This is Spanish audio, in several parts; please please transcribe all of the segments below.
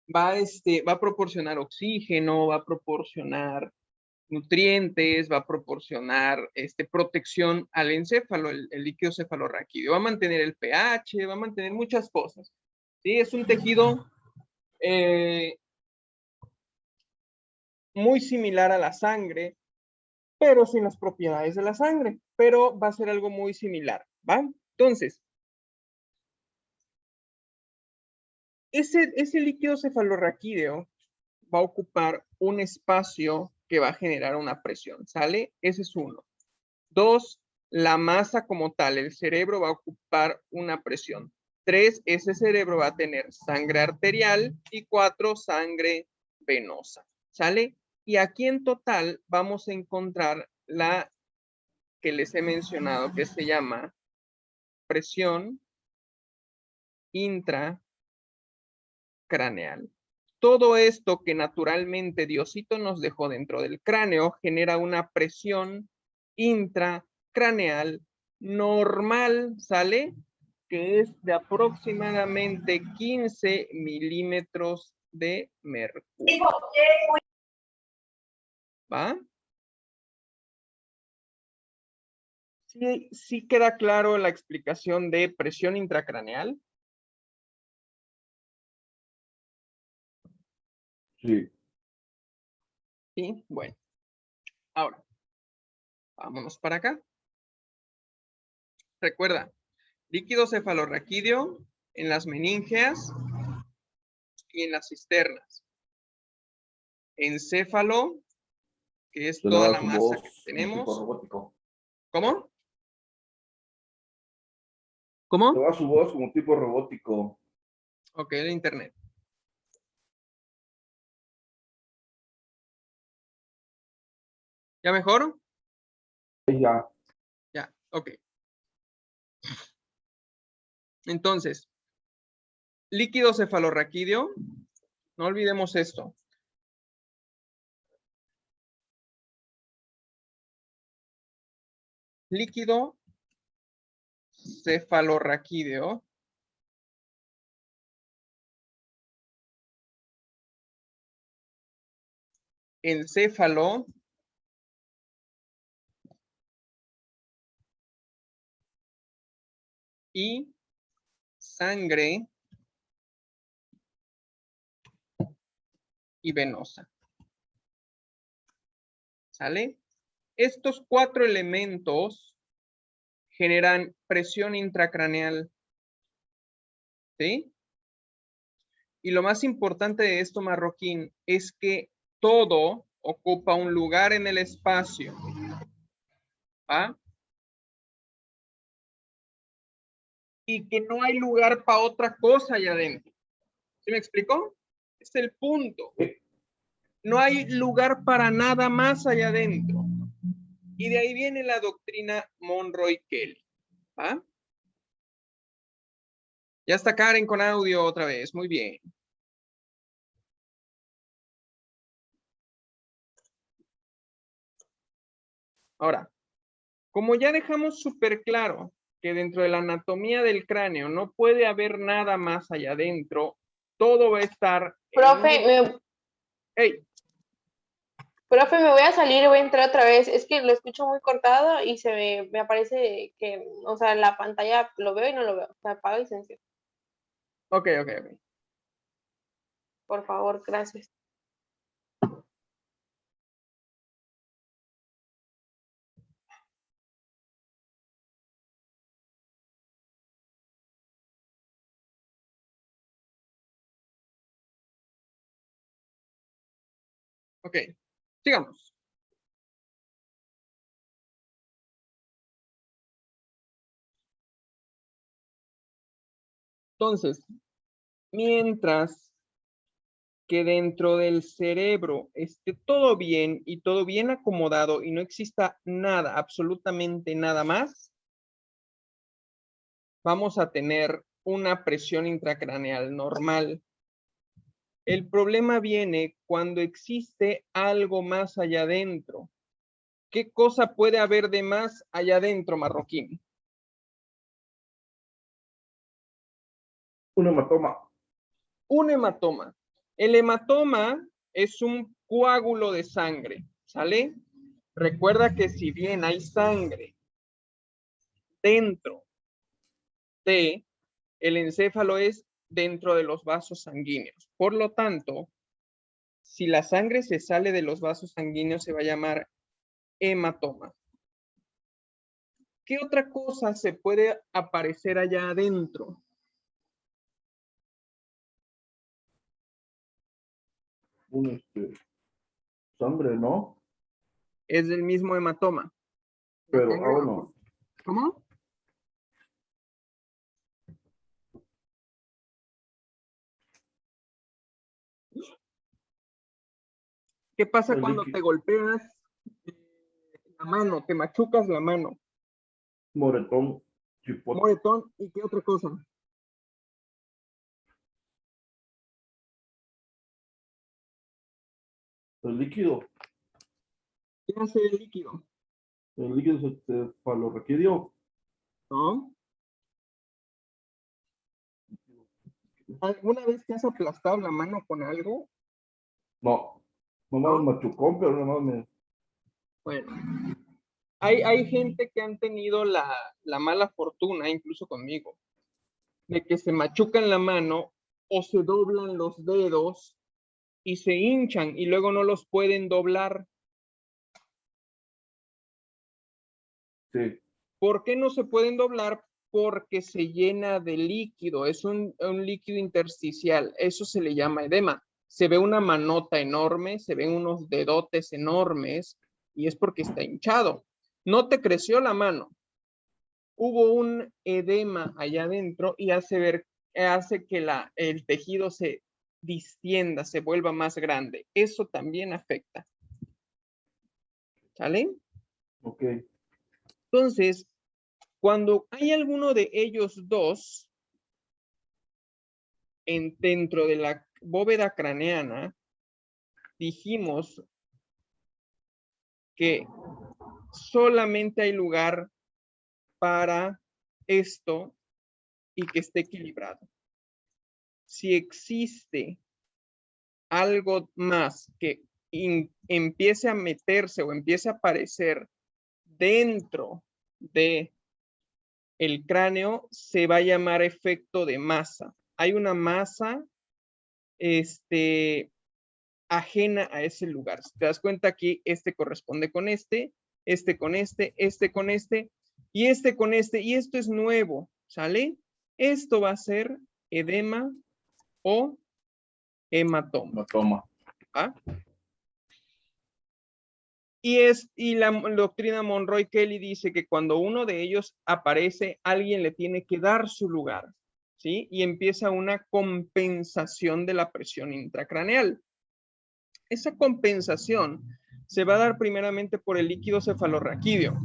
va a proporcionar oxígeno, va a proporcionar nutrientes, va a proporcionar protección al encéfalo, el líquido cefalorraquídeo, va a mantener el pH, va a mantener muchas cosas. ¿Sí? Es un tejido muy similar a la sangre, pero sin las propiedades de la sangre, pero va a ser algo muy similar, ¿va? Entonces, ese líquido cefalorraquídeo va a ocupar un espacio que va a generar una presión, ¿sale? Ese es uno. Dos, la masa como tal, el cerebro va a ocupar una presión. Tres, ese cerebro va a tener sangre arterial y cuatro, sangre venosa, ¿sale? Y aquí en total vamos a encontrar la que les he mencionado, que se llama presión intracraneal. Todo esto que naturalmente Diosito nos dejó dentro del cráneo genera una presión intracraneal normal, ¿sale? Que es de aproximadamente 15 milímetros de mercurio. ¿Va? Sí, sí queda claro la explicación de presión intracraneal. Sí. Sí, bueno. Ahora, vámonos para acá. Recuerda, líquido cefalorraquídeo en las meníngeas y en las cisternas. Encéfalo, que es toda la Sonaba su masa voz que como tipo tenemos. robótico. ¿Cómo? ¿Cómo? Sonaba su voz como tipo robótico. Ok, el internet. ¿Ya mejor? Ya. Ya, ok. Entonces, líquido cefalorraquídeo, no olvidemos esto. Líquido cefalorraquídeo encéfalo y sangre y venosa. ¿Sale? Estos cuatro elementos generan presión intracraneal. ¿Sí? Y lo más importante de esto, Marroquín, es que todo ocupa un lugar en el espacio. ¿Va? Y que no hay lugar para otra cosa allá adentro. ¿Sí me explicó? Es el punto. No hay lugar para nada más allá adentro. Y de ahí viene la doctrina Monroy-Kelly. ¿Va? Ya está Karen con audio otra vez. Muy bien. Ahora, como ya dejamos súper claro que dentro de la anatomía del cráneo no puede haber nada más allá adentro, todo va a estar Profe, Hey, profe, me voy a salir y voy a entrar otra vez. Es que lo escucho muy cortado y me aparece que, o sea, la pantalla lo veo y no lo veo. Se apaga y se enciende. ok. Por favor, gracias. Ok, sigamos. Entonces, mientras que dentro del cerebro esté todo bien y todo bien acomodado y no exista nada, absolutamente nada más, vamos a tener una presión intracraneal normal. El problema viene cuando existe algo más allá adentro. ¿Qué cosa puede haber de más allá adentro, Marroquín? Un hematoma. Un hematoma. El hematoma es un coágulo de sangre, ¿sale? Recuerda que si bien hay sangre dentro de el encéfalo, es dentro de los vasos sanguíneos. Por lo tanto, si la sangre se sale de los vasos sanguíneos, se va a llamar hematoma. ¿Qué otra cosa se puede aparecer allá adentro? Sangre, ¿no? Es del mismo hematoma. Pero, bueno. ¿Cómo? ¿Qué pasa cuando te golpeas la mano, te machucas la mano? Moretón, chipote. Moretón, ¿y qué otra cosa? El líquido. ¿Qué hace el líquido? El líquido cefalorraquídeo. ¿No? ¿Alguna vez te has aplastado la mano con algo? No. Nomás ¿No? machucón, pero nomás me... Bueno, hay gente que han tenido la mala fortuna, incluso conmigo, de que se machucan la mano o se doblan los dedos y se hinchan y luego no los pueden doblar. Sí. ¿Por qué no se pueden doblar? Porque se llena de líquido, es un líquido intersticial, eso se le llama edema. Se ve una manota enorme, se ven unos dedotes enormes y es porque está hinchado. No te creció la mano, hubo un edema allá adentro y hace que el tejido se distienda, se vuelva más grande. Eso también afecta. ¿Sale? Ok. Entonces, cuando hay alguno de ellos dos dentro de la bóveda craneana, dijimos que solamente hay lugar para esto y que esté equilibrado. Si existe algo más que empiece a meterse o empiece a aparecer dentro de el cráneo, se va a llamar efecto de masa. Hay una masa ajena a ese lugar. Si te das cuenta aquí, este corresponde con este con este, este con este, y este con este, y esto es nuevo, ¿sale? Esto va a ser edema o hematoma. Hematoma. ¿Ah? Y la doctrina Monroy-Kelly dice que cuando uno de ellos aparece, alguien le tiene que dar su lugar, ¿sí? Y empieza una compensación de la presión intracraneal. Esa compensación se va a dar primeramente por el líquido cefalorraquídeo.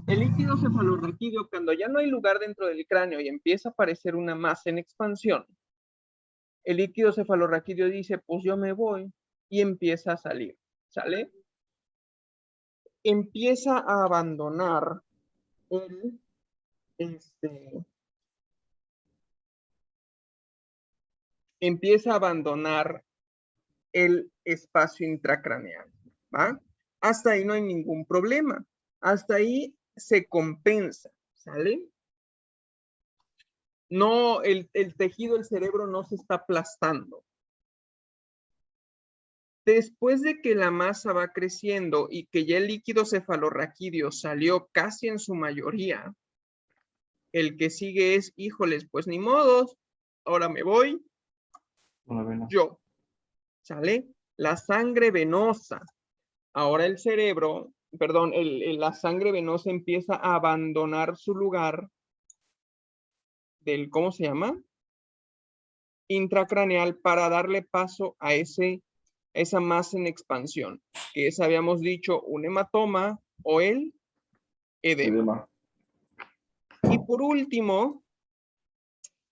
El líquido cefalorraquídeo, cuando ya no hay lugar dentro del cráneo y empieza a aparecer una masa en expansión, el líquido cefalorraquídeo dice, pues yo me voy, y empieza a salir, ¿sale? Empieza a abandonar empieza a abandonar el espacio intracraneal, ¿va? Hasta ahí no hay ningún problema. Hasta ahí se compensa, ¿sale? No, el tejido del cerebro no se está aplastando. Después de que la masa va creciendo y que ya el líquido cefalorraquídeo salió casi en su mayoría, el que sigue es, híjoles, pues ni modos, ahora me voy yo, ¿sale? La sangre venosa. Ahora el cerebro, perdón, la sangre venosa empieza a abandonar su lugar del, ¿cómo se llama? Intracraneal para darle paso a esa masa en expansión, que es, habíamos dicho, un hematoma o el edema. Y por último,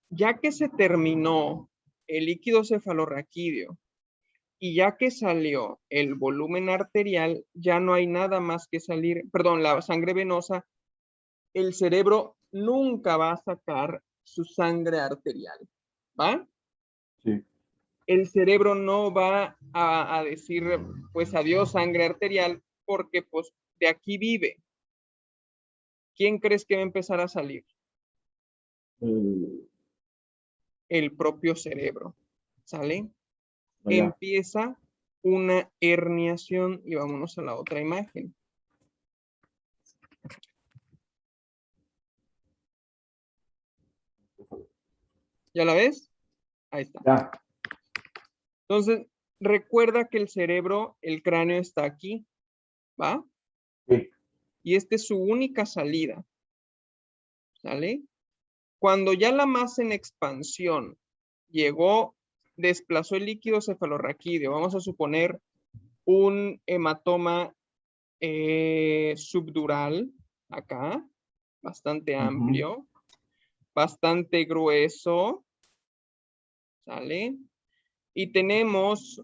ya que se terminó el líquido cefalorraquídeo y ya que salió el volumen arterial, ya no hay nada más que salir, perdón, la sangre venosa, el cerebro nunca va a sacar su sangre arterial, ¿va? Sí. el cerebro no va a decir, pues, adiós sangre arterial, porque, pues, de aquí vive. ¿Quién crees que va a empezar a salir? El- El propio cerebro, ¿sale? allá. Empieza una herniación y vámonos a la otra imagen. ¿Ya la ves? Ahí está. Ya. Entonces, recuerda que el cerebro, el cráneo está aquí, ¿va? Sí. Y esta es su única salida, ¿sale? Cuando ya la masa en expansión llegó, desplazó el líquido cefalorraquídeo, vamos a suponer un hematoma subdural, acá, bastante amplio, bastante grueso, ¿sale? Y tenemos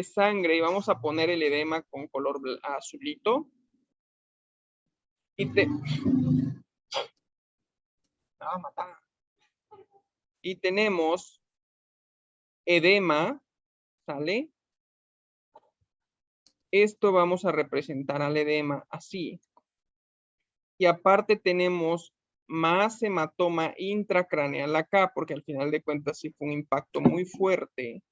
sangre y vamos a poner el edema con color azulito. Y tenemos edema, ¿sale? Esto vamos a representar al edema así. Y aparte tenemos más hematoma intracraneal acá, porque al final de cuentas sí fue un impacto muy fuerte.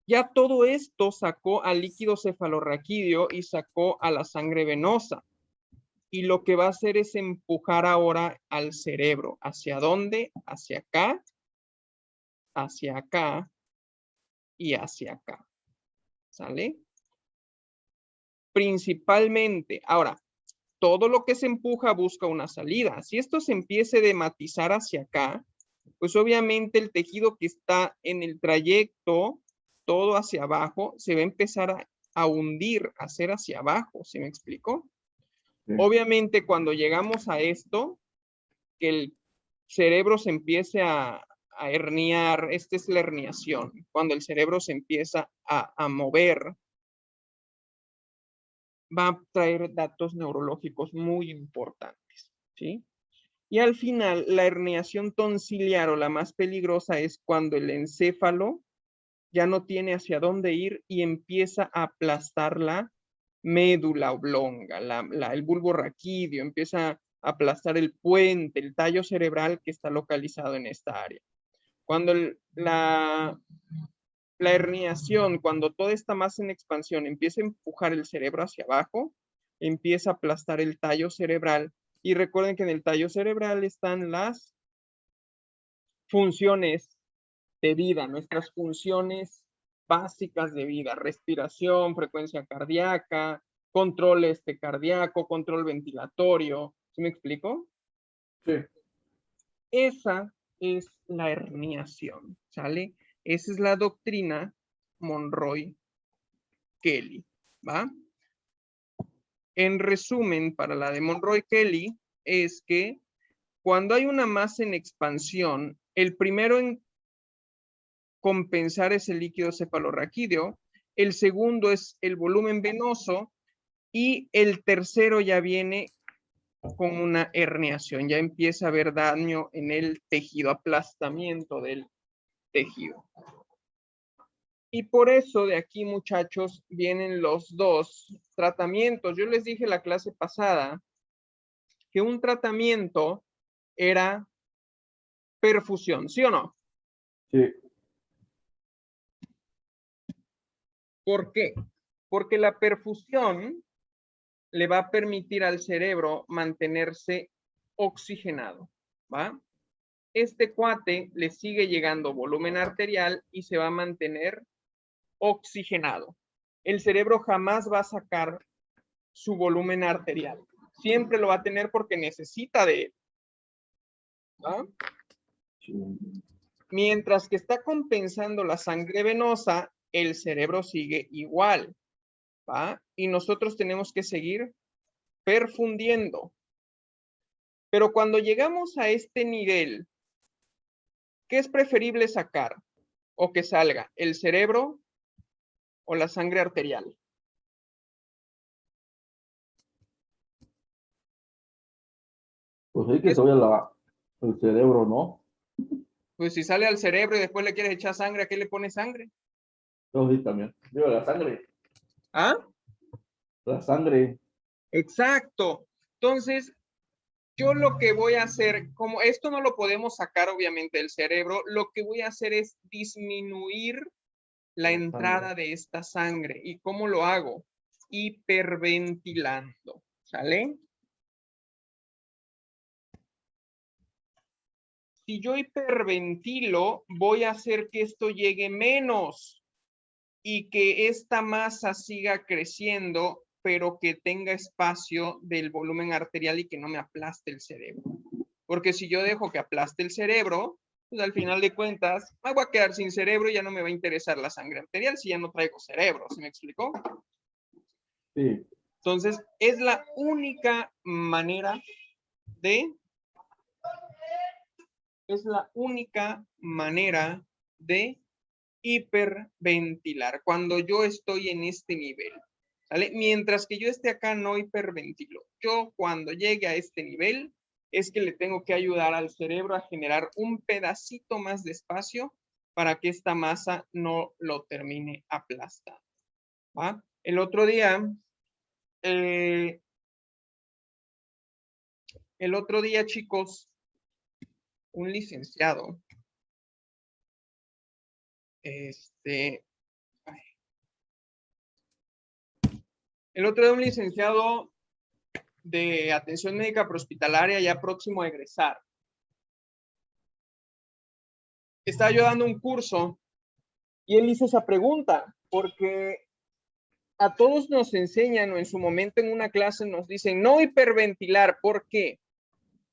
Ya todo esto sacó al líquido cefalorraquídeo y sacó a la sangre venosa. Y lo que va a hacer es empujar ahora al cerebro. ¿Hacia dónde? Hacia acá y hacia acá. ¿Sale? Principalmente. Ahora, todo lo que se empuja busca una salida. Si esto se empieza a edematizar hacia acá, pues obviamente el tejido que está en el trayecto, todo hacia abajo, se va a empezar a hundir, a hacer hacia abajo. ¿Sí me explico? Sí. Obviamente cuando llegamos a esto, que el cerebro se empiece a herniar, esta es la herniación, cuando el cerebro se empieza a mover, va a traer datos neurológicos muy importantes, ¿sí? Y al final, la herniación tonsiliar o la más peligrosa es cuando el encéfalo ya no tiene hacia dónde ir y empieza a aplastar la médula oblonga, el bulbo raquídeo, empieza a aplastar el puente, el tallo cerebral que está localizado en esta área. Cuando la herniación, cuando toda esta masa en expansión empieza a empujar el cerebro hacia abajo, empieza a aplastar el tallo cerebral. Y recuerden que en el tallo cerebral están las funciones de vida, nuestras funciones básicas de vida, respiración, frecuencia cardíaca, control cardíaco, control ventilatorio. ¿Sí me explico? Sí. Esa es la herniación, ¿sale? Esa es la doctrina Monroy-Kelly, ¿va? En resumen, para la de Monroy-Kelly es que cuando hay una masa en expansión, el primero en compensar es el líquido cefalorraquídeo, el segundo es el volumen venoso y el tercero ya viene con una herniación, ya empieza a haber daño en el tejido, aplastamiento del tejido. Y por eso de aquí, muchachos, vienen los dos tratamientos. Yo les dije la clase pasada que un tratamiento era perfusión, ¿sí o no? Sí. ¿Por qué? Porque la perfusión le va a permitir al cerebro mantenerse oxigenado, ¿va? Este cuate le sigue llegando volumen arterial y se va a mantener oxigenado. El cerebro jamás va a sacar su volumen arterial. Siempre lo va a tener porque necesita de él, ¿va? Sí. Mientras que está compensando la sangre venosa, el cerebro sigue igual, ¿va? Y nosotros tenemos que seguir perfundiendo. Pero cuando llegamos a este nivel, ¿qué es preferible sacar o que salga? ¿El cerebro o la sangre arterial? Pues hay que saber el cerebro, ¿no? Pues si sale al cerebro y después le quieres echar sangre, ¿a qué le pones sangre? No, sí, también. Digo, la sangre. ¿Ah? La sangre. Exacto. Entonces, yo lo que voy a hacer, como esto no lo podemos sacar obviamente del cerebro, lo que voy a hacer es disminuir la entrada de esta sangre. ¿Y cómo lo hago? Hiperventilando. ¿Sale? Si yo hiperventilo, voy a hacer que esto llegue menos y que esta masa siga creciendo, pero que tenga espacio del volumen arterial y que no me aplaste el cerebro. Porque si yo dejo que aplaste el cerebro, pues al final de cuentas me voy a quedar sin cerebro y ya no me va a interesar la sangre arterial si ya no traigo cerebro. ¿Sí me explicó? Sí. Entonces, es la única manera de hiperventilar cuando yo estoy en este nivel. ¿Vale? Mientras que yo esté acá no hiperventilo. Yo cuando llegue a este nivel es que le tengo que ayudar al cerebro a generar un pedacito más de espacio para que esta masa no lo termine aplastando. ¿Va? El otro día, chicos, un licenciado, el otro día un licenciado de atención médica prehospitalaria ya próximo a egresar. Estaba yo dando un curso y él hizo esa pregunta porque a todos nos enseñan o en su momento en una clase nos dicen no hiperventilar. ¿Por qué?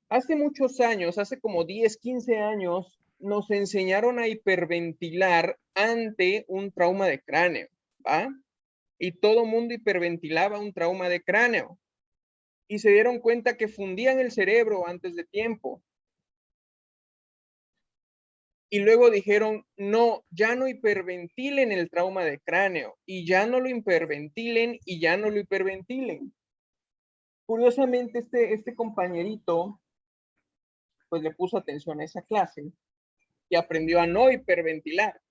Hace muchos años, hace como 10, 15 años, nos enseñaron a hiperventilar ante un trauma de cráneo, ¿va? Y todo mundo hiperventilaba un trauma de cráneo. Y se dieron cuenta que fundían el cerebro antes de tiempo. Y luego dijeron, no, ya no hiperventilen el trauma de cráneo, y ya no lo hiperventilen, y ya no lo hiperventilen. Curiosamente, este compañerito, pues le puso atención a esa clase y aprendió a no hiperventilar.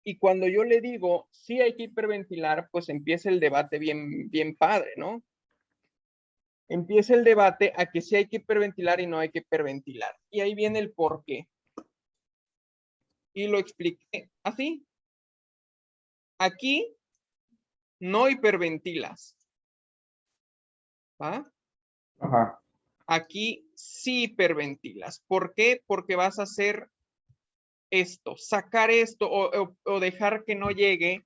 Y cuando yo le digo, sí hay que hiperventilar, pues empieza el debate bien, bien padre, ¿no? Empieza el debate a que sí hay que hiperventilar y no hay que hiperventilar. Y ahí viene el por qué. Y lo expliqué así. Aquí no hiperventilas. ¿Va? Ajá. Aquí sí hiperventilas. ¿Por qué? Porque vas a hacer esto, sacar esto o dejar que no llegue,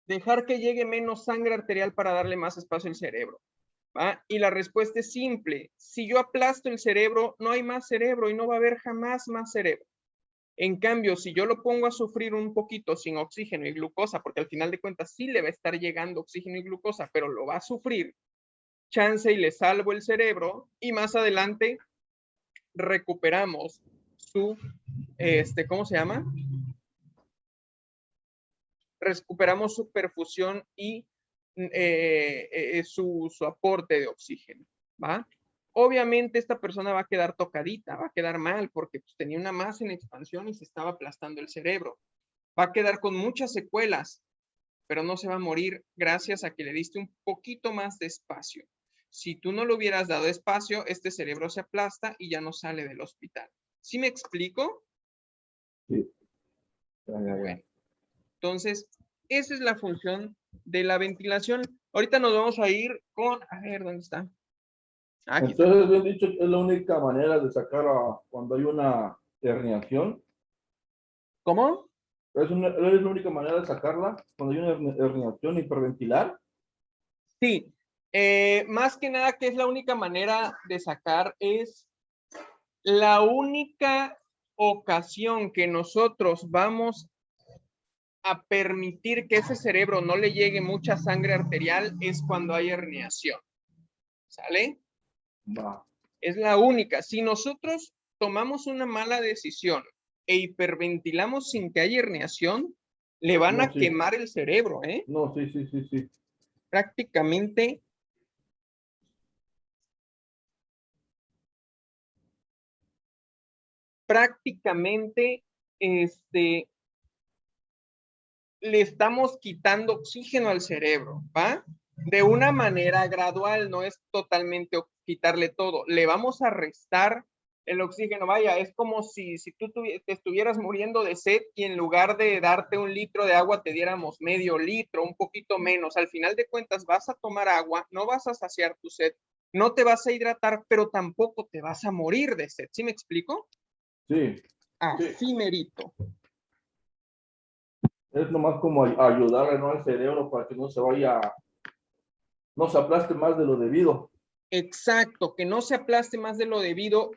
dejar que llegue menos sangre arterial para darle más espacio al cerebro. ¿Va? Y la respuesta es simple. Si yo aplasto el cerebro, no hay más cerebro y no va a haber jamás más cerebro. En cambio, si yo lo pongo a sufrir un poquito sin oxígeno y glucosa, porque al final de cuentas sí le va a estar llegando oxígeno y glucosa, pero lo va a sufrir, chance y le salvo el cerebro y más adelante recuperamos su, ¿cómo se llama? Recuperamos su perfusión y su aporte de oxígeno, ¿va? Obviamente esta persona va a quedar tocadita, va a quedar mal porque pues, tenía una masa en expansión y se estaba aplastando el cerebro. Va a quedar con muchas secuelas, pero no se va a morir gracias a que le diste un poquito más de espacio. Si tú no le hubieras dado espacio, este cerebro se aplasta y ya no sale del hospital. ¿Sí me explico? Sí. Ya. Entonces, esa es la función de la ventilación. Ahorita nos vamos a ir con, a ver, ¿dónde está? Aquí está. Entonces, bien dicho, es la única manera de sacar cuando hay una herniación. ¿Cómo? Es la única manera de sacarla cuando hay una herniación, hiperventilar. Sí, más que nada que es la única manera de sacar, es la única ocasión que nosotros vamos a permitir que ese cerebro no le llegue mucha sangre arterial es cuando hay herniación. ¿Sale? Va. Es la única. Si nosotros tomamos una mala decisión e hiperventilamos sin que haya herniación, le van a quemar el cerebro, ¿eh? No, sí. Prácticamente prácticamente le estamos quitando oxígeno al cerebro, ¿va? De una manera gradual, no es totalmente quitarle todo. Le vamos a restar el oxígeno. Vaya, es como si tú te estuvieras muriendo de sed y en lugar de darte 1 litro de agua te diéramos medio litro, un poquito menos. Al final de cuentas vas a tomar agua, no vas a saciar tu sed, no te vas a hidratar, pero tampoco te vas a morir de sed. ¿Sí me explico? Sí. Así merito. Es nomás como ayudarle, ¿no?, al cerebro para que no se vaya, no se aplaste más de lo debido. Exacto, que no se aplaste más de lo debido,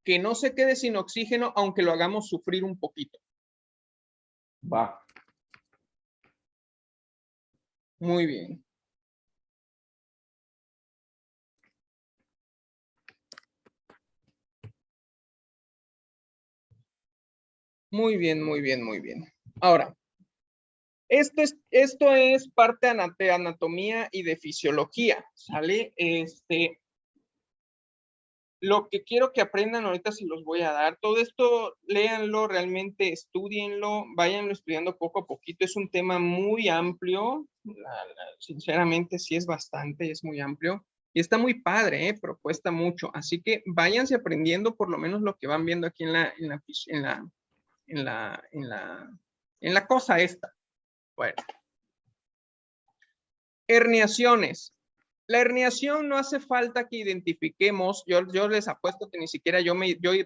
que no se quede sin oxígeno, aunque lo hagamos sufrir un poquito. Va. Muy bien. Muy bien, muy bien, muy bien. Ahora, esto es parte de anatomía y de fisiología, ¿sale? Lo que quiero que aprendan ahorita se los voy a dar. Todo esto, léanlo, realmente estudienlo, váyanlo estudiando poco a poquito. Es un tema muy amplio, sinceramente sí es bastante, es muy amplio. Y está muy padre, pero cuesta mucho. Así que váyanse aprendiendo por lo menos lo que van viendo aquí en la cosa esta. Bueno. Herniaciones. La herniación no hace falta que identifiquemos, yo les apuesto que ni siquiera yo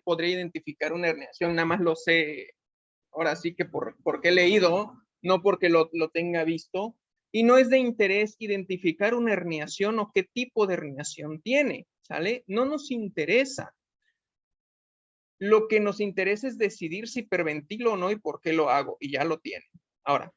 podría identificar una herniación, nada más lo sé, ahora sí que porque he leído, no porque lo tenga visto, y no es de interés identificar una herniación o qué tipo de herniación tiene, ¿sale? No nos interesa. Lo que nos interesa es decidir si hiperventilo o no y por qué lo hago, y ya lo tienen. Ahora,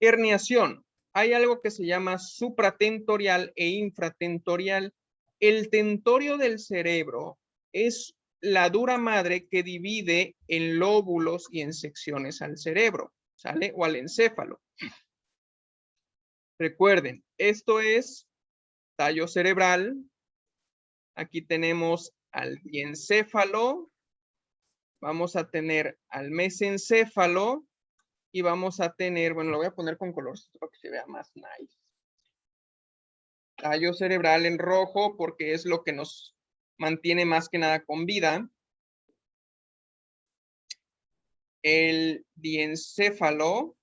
herniación. Hay algo que se llama supratentorial e infratentorial. El tentorio del cerebro es la dura madre que divide en lóbulos y en secciones al cerebro, ¿sale? O al encéfalo. Recuerden, esto es tallo cerebral. Aquí tenemos al diencéfalo. Vamos a tener al mesencéfalo. Y vamos a tener, bueno, lo voy a poner con color para que se vea más nice. Tallo cerebral en rojo porque es lo que nos mantiene más que nada con vida. El diencéfalo.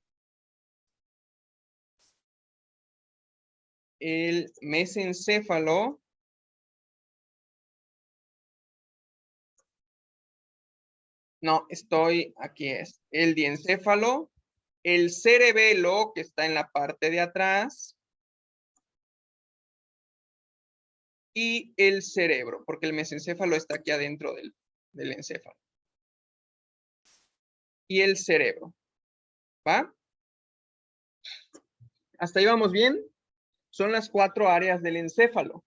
El mesencéfalo. No, aquí es. El diencéfalo. El cerebelo, que está en la parte de atrás. Y el cerebro, porque el mesencéfalo está aquí adentro del encéfalo. Y el cerebro. ¿Va? ¿Hasta ahí vamos bien? Son las 4 áreas del encéfalo.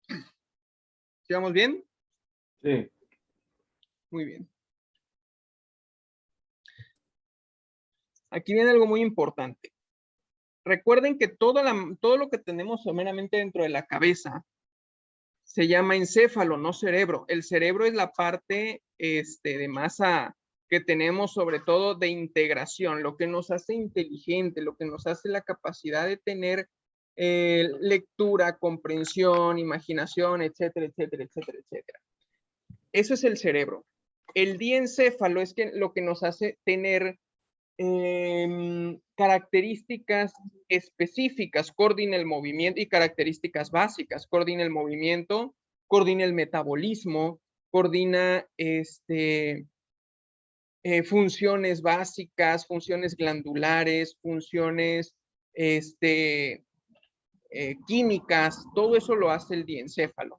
¿Sí vamos bien? Sí. Muy bien. Aquí viene algo muy importante. Recuerden que todo lo que tenemos someramente dentro de la cabeza se llama encéfalo, no cerebro. El cerebro es la parte de masa que tenemos sobre todo de integración, lo que nos hace inteligente, lo que nos hace la capacidad de tener lectura, comprensión, imaginación, etcétera, etcétera, etcétera, etcétera. Eso es el cerebro. El diencéfalo es lo que nos hace tener características específicas, coordina el movimiento y características básicas, coordina el movimiento, coordina el metabolismo, coordina funciones básicas, funciones glandulares, funciones químicas, todo eso lo hace el diencéfalo.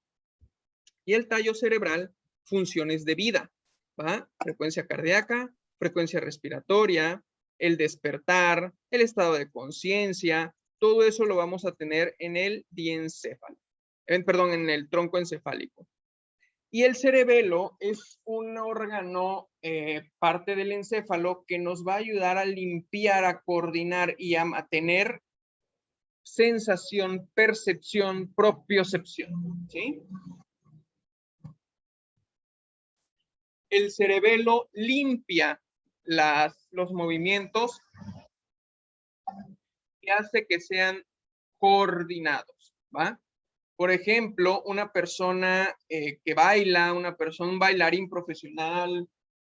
Y el tallo cerebral, funciones de vida, ¿va? Frecuencia cardíaca, frecuencia respiratoria, el despertar, el estado de conciencia, todo eso lo vamos a tener en el diencéfalo, en el tronco encefálico. Y el cerebelo es un órgano, parte del encéfalo, que nos va a ayudar a limpiar, a coordinar y a tener sensación, percepción, propiocepción, ¿sí? el cerebelo limpia los movimientos y hace que sean coordinados, ¿va? Por ejemplo, una persona que baila, un bailarín profesional,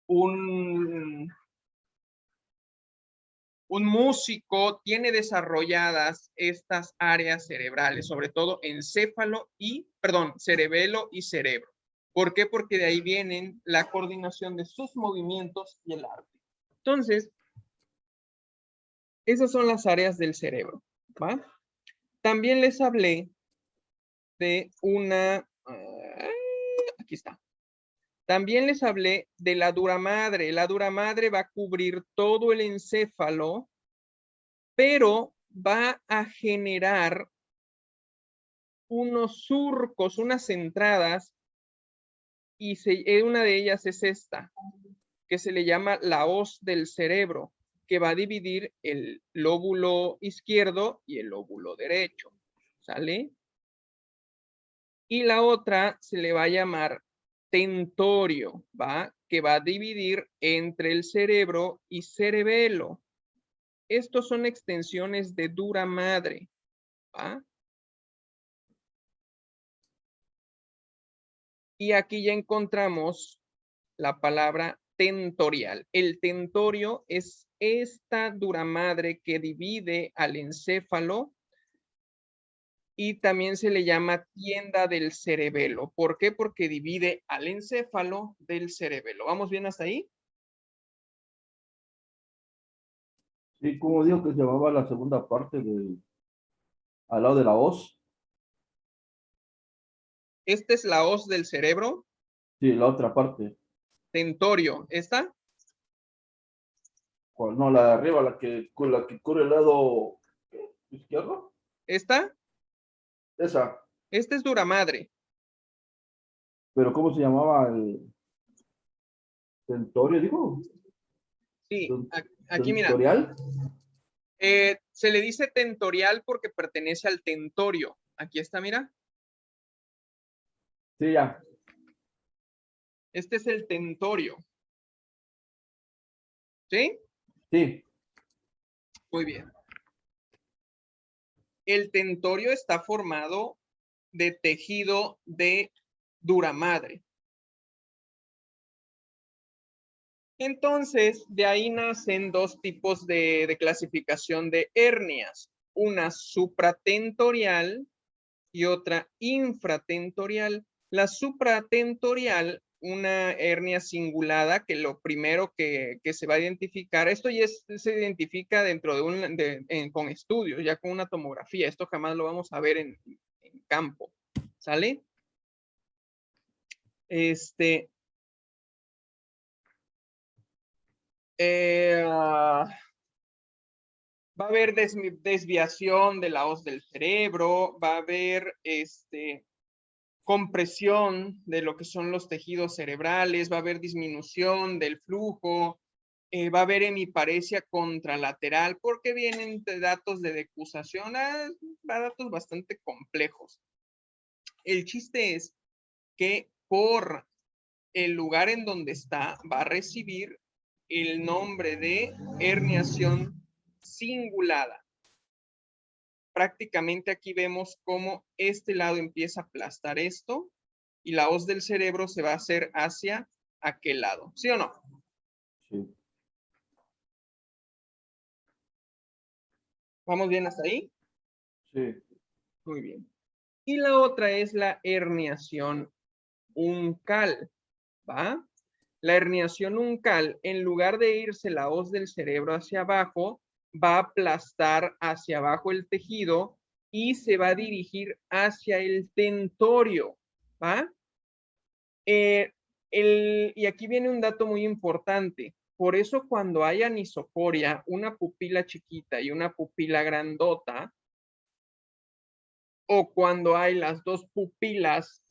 un músico tiene desarrolladas estas áreas cerebrales, sobre todo cerebelo y cerebro. ¿Por qué? Porque de ahí vienen la coordinación de sus movimientos y el arte. Entonces, esas son las áreas del cerebro, ¿va? También les hablé de aquí está. También les hablé de la dura madre. La dura madre va a cubrir todo el encéfalo, pero va a generar unos surcos, unas entradas, y una de ellas es esta, que se le llama la hoz del cerebro, que va a dividir el lóbulo izquierdo y el lóbulo derecho, ¿sale? Y la otra se le va a llamar tentorio, ¿va? Que va a dividir entre el cerebro y cerebelo. Estos son extensiones de dura madre, ¿va? Y aquí ya encontramos la palabra tentorial. El tentorio es esta dura madre que divide al encéfalo y también se le llama tienda del cerebelo. ¿Por qué? Porque divide al encéfalo del cerebelo. ¿Vamos bien hasta ahí? Sí, como digo que se llamaba la segunda parte al lado de la hoz. Esta es la hoz del cerebro. Sí, la otra parte. Tentorio. ¿Esta? No, la de arriba, la que cubre el lado izquierdo. ¿Esta? Esa. Esta es dura madre. Pero ¿cómo se llamaba el tentorio, digo? Sí, aquí mira. ¿Tentorial? Se le dice tentorial porque pertenece al tentorio. Aquí está, mira. Sí, ya. Este es el tentorio. ¿Sí? Sí. Muy bien. El tentorio está formado de tejido de dura madre. Entonces, de ahí nacen dos tipos de clasificación de hernias. Una supratentorial y otra infratentorial. La supratentorial, una hernia cingulada, que lo primero que se va a identificar, esto ya se identifica dentro de con estudios, ya con una tomografía, esto jamás lo vamos a ver en campo, ¿sale? Va a haber desviación de la hoz del cerebro, va a haber compresión de lo que son los tejidos cerebrales, va a haber disminución del flujo, va a haber hemiparesia contralateral, porque vienen datos de decusación, datos bastante complejos. El chiste es que por el lugar en donde está, va a recibir el nombre de herniación cingulada. Prácticamente aquí vemos cómo este lado empieza a aplastar esto y la hoz del cerebro se va a hacer hacia aquel lado. ¿Sí o no? Sí. ¿Vamos bien hasta ahí? Sí. Muy bien. Y la otra es la herniación uncal, ¿va? La herniación uncal, en lugar de irse la hoz del cerebro hacia abajo, va a aplastar hacia abajo el tejido y se va a dirigir hacia el tentorio, ¿va? Y aquí viene un dato muy importante. Por eso cuando hay anisocoria, una pupila chiquita y una pupila grandota, o cuando hay las dos pupilas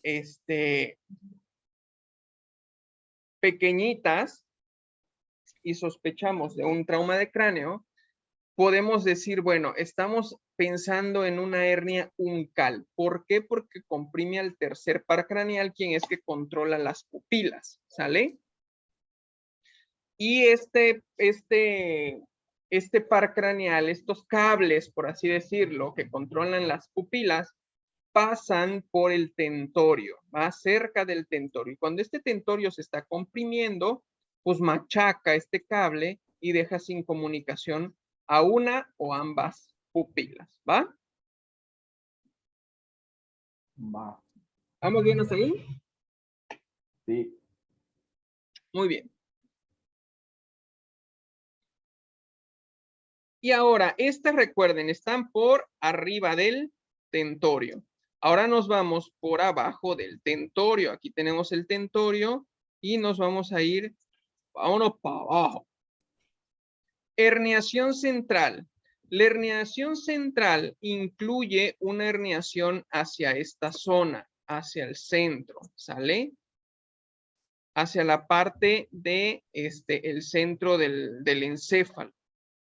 pequeñitas y sospechamos de un trauma de cráneo, podemos decir, bueno, estamos pensando en una hernia uncal. ¿Por qué? Porque comprime al tercer par craneal, quien es que controla las pupilas, ¿sale? Y este par craneal, estos cables, por así decirlo, que controlan las pupilas, pasan por el tentorio, va cerca del tentorio. Y cuando este tentorio se está comprimiendo, pues machaca este cable y deja sin comunicación a una o ambas pupilas, ¿va? Va. ¿Vamos bien hasta ahí? Sí. Muy bien. Y ahora, estas, recuerden, están por arriba del tentorio. Ahora nos vamos por abajo del tentorio. Aquí tenemos el tentorio y nos vamos a ir, vámonos para abajo. Herniación central. La herniación central incluye una herniación hacia esta zona, hacia el centro, ¿sale? Hacia la parte de el centro del encéfalo,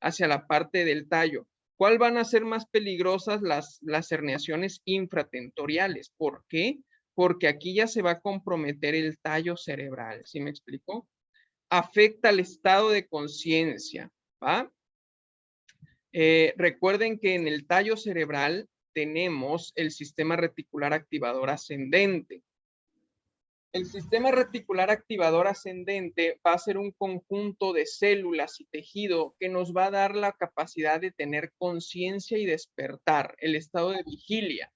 hacia la parte del tallo. ¿Cuál van a ser más peligrosas? Las herniaciones infratentoriales. ¿Por qué? Porque aquí ya se va a comprometer el tallo cerebral. ¿Sí me explico? Afecta el estado de conciencia, ¿va? Recuerden que en el tallo cerebral tenemos el sistema reticular activador ascendente. El sistema reticular activador ascendente va a ser un conjunto de células y tejido que nos va a dar la capacidad de tener conciencia y despertar, el estado de vigilia.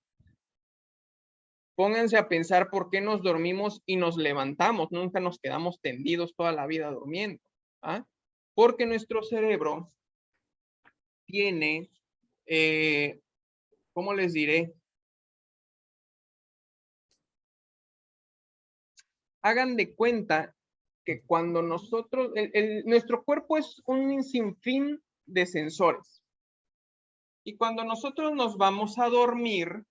Pónganse a pensar por qué nos dormimos y nos levantamos, nunca nos quedamos tendidos toda la vida durmiendo, ¿ah? Porque nuestro cerebro tiene, ¿cómo les diré? Hagan de cuenta que cuando nosotros, nuestro cuerpo es un sinfín de sensores. Y cuando nosotros nos vamos a dormir,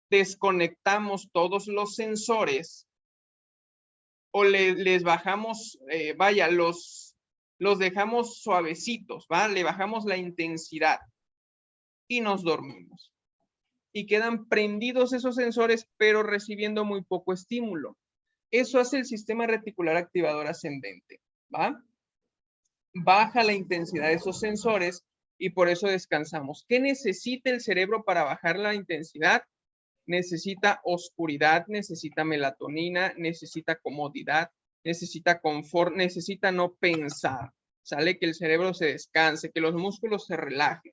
desconectamos todos los sensores o les bajamos, vaya, los dejamos suavecitos, ¿va? Le bajamos la intensidad y nos dormimos. Y quedan prendidos esos sensores, pero recibiendo muy poco estímulo. Eso hace el sistema reticular activador ascendente, ¿va? Baja la intensidad de esos sensores y por eso descansamos. ¿Qué necesita el cerebro para bajar la intensidad? Necesita oscuridad, necesita melatonina, necesita comodidad, necesita confort, necesita no pensar. Sale que el cerebro se descanse, que los músculos se relajen.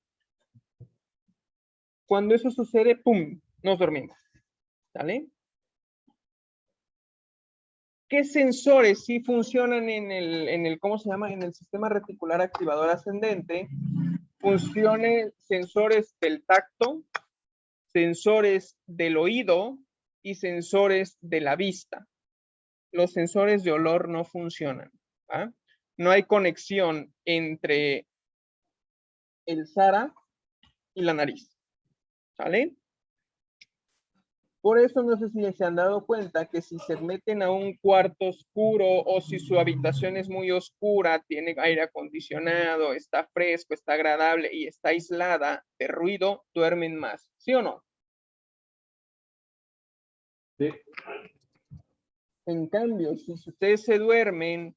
Cuando eso sucede, ¡pum!, nos dormimos. ¿Sale? ¿Qué sensores sí funcionan en el, ¿cómo se llama? En el sistema reticular activador ascendente? Funcionan sensores del tacto, sensores del oído y sensores de la vista. Los sensores de olor no funcionan, ¿va? No hay conexión entre el SARA y la nariz, ¿sale? Por eso no sé si se han dado cuenta que si se meten a un cuarto oscuro o si su habitación es muy oscura, tiene aire acondicionado, está fresco, está agradable y está aislada de ruido, duermen más, ¿sí o no? Sí. En cambio, si ustedes se duermen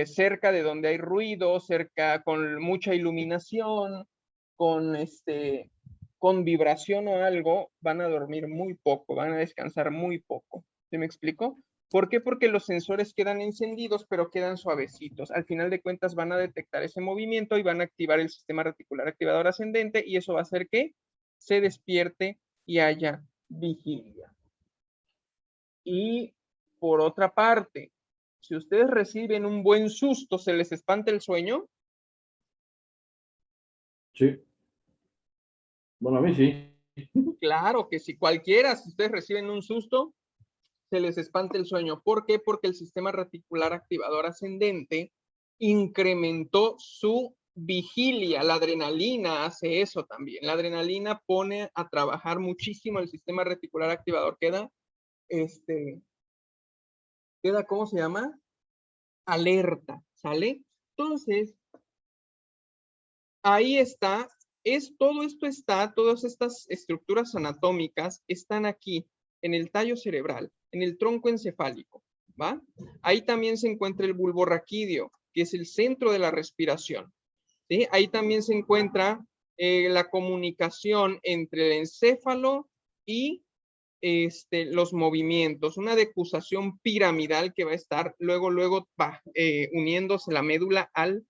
cerca de donde hay ruido, cerca con mucha iluminación, con vibración o algo, van a dormir muy poco, van a descansar muy poco. ¿Sí me explico? ¿Por qué? Porque los sensores quedan encendidos, pero quedan suavecitos. Al final de cuentas van a detectar ese movimiento y van a activar el sistema reticular activador ascendente y eso va a hacer que se despierte y haya vigilia. Y por otra parte, si ustedes reciben un buen susto, ¿se les espanta el sueño? Sí. Bueno, a mí sí. Claro que si cualquiera, si ustedes reciben un susto, se les espanta el sueño. ¿Por qué? Porque el sistema reticular activador ascendente incrementó su vigilia. La adrenalina hace eso también. La adrenalina pone a trabajar muchísimo el sistema reticular activador. Queda, ¿cómo se llama? Alerta, ¿sale? Entonces, ahí está, todo esto está, todas estas estructuras anatómicas están aquí, en el tallo cerebral, en el tronco encefálico, ¿va? Ahí también se encuentra el bulbo raquídeo, que es el centro de la respiración, ¿sí? Ahí también se encuentra la comunicación entre el encéfalo y los movimientos, una decusación piramidal que va a estar luego va uniéndose la médula al